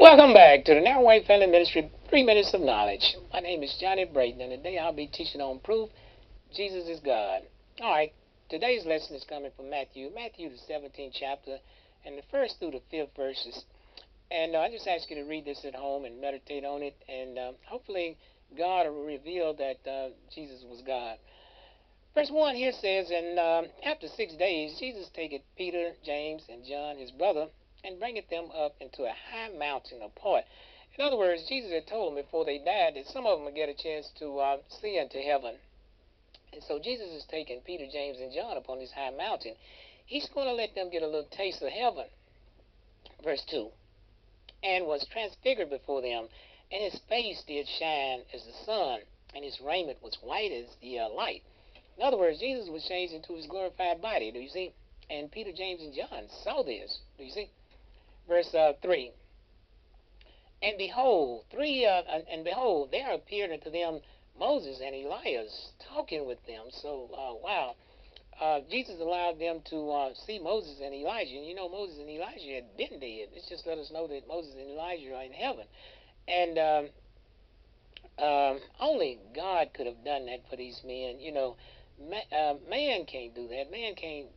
Welcome back to the Now White Family Ministry 3 Minutes of Knowledge. My name is Johnny Braden, and today I'll be teaching on proof Jesus is God. Alright, today's lesson is coming from Matthew the 17th chapter, and the first through the 5th verses. And I just ask you to read this at home and meditate on it, and hopefully God will reveal that Jesus was God. Verse 1 here says, And after 6 days, Jesus taketh Peter, James, and John, his brother, and bringeth them up into a high mountain apart. In other words, Jesus had told them before they died that some of them would get a chance to see into heaven. And so Jesus is taking Peter, James, and John up on this high mountain. He's going to let them get a little taste of heaven. Verse 2 And was transfigured before them, and his face did shine as the sun, and his raiment was white as the light. In other words, Jesus was changed into his glorified body. Do you see? And Peter, James, and John saw this. Do you see? Verse 3. And behold, there appeared unto them Moses and Elias talking with them. So, wow. Jesus allowed them to see Moses and Elijah. And you know, Moses and Elijah had been dead. It's just let us know that Moses and Elijah are in heaven. And only God could have done that for these men. You know, man can't do that. Man can't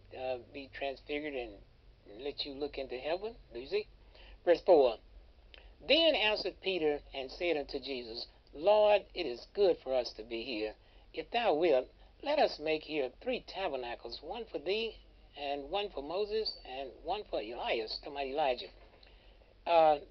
be transfigured and let you look into heaven. Do you see? Verse 4. Then answered Peter and said unto Jesus, Lord, it is good for us to be here. If thou wilt, let us make here 3 tabernacles, one for thee, and one for Moses, and one for Elias, to my Elijah.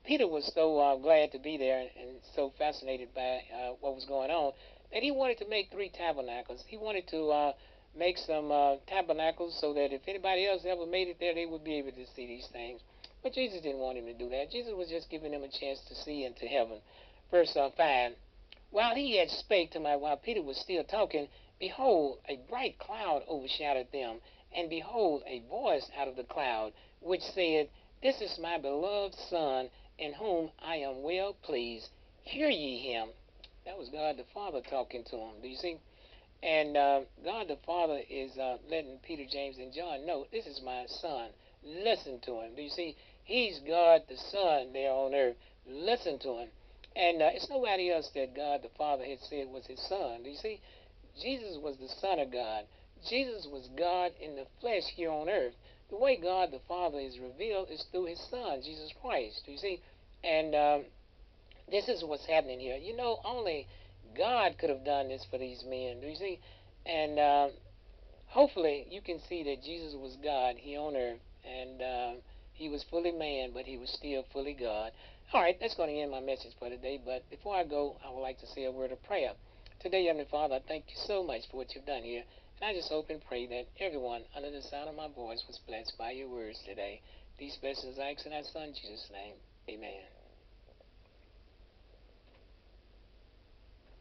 Peter was so glad to be there and so fascinated by what was going on that he wanted to make 3 tabernacles. He wanted to make some tabernacles so that if anybody else ever made it there, they would be able to see these things. But Jesus didn't want him to do that. Jesus was just giving them a chance to see into heaven. Verse 5. While Peter was still talking, behold, a bright cloud overshadowed them, and behold, a voice out of the cloud, which said, This is my beloved Son, in whom I am well pleased. Hear ye him. That was God the Father talking to him. Do you see? And God the Father is letting Peter, James, and John know, this is my Son. Listen to him. Do you see? He's God the Son there on earth. Listen to him. And it's nobody else that God the Father had said was his Son. Do you see? Jesus was the Son of God. Jesus was God in the flesh here on earth. The way God the Father is revealed is through his Son, Jesus Christ. Do you see? And this is what's happening here. You know, only God could have done this for these men. Do you see? And hopefully you can see that Jesus was God here on earth. And he was fully man, but he was still fully God. All right, that's going to end my message for today. But before I go, I would like to say a word of prayer. Today, Heavenly Father, I thank you so much for what you've done here. And I just hope and pray that everyone under the sound of my voice was blessed by your words today. These blessings I ask in thy Son, Jesus' name. Amen.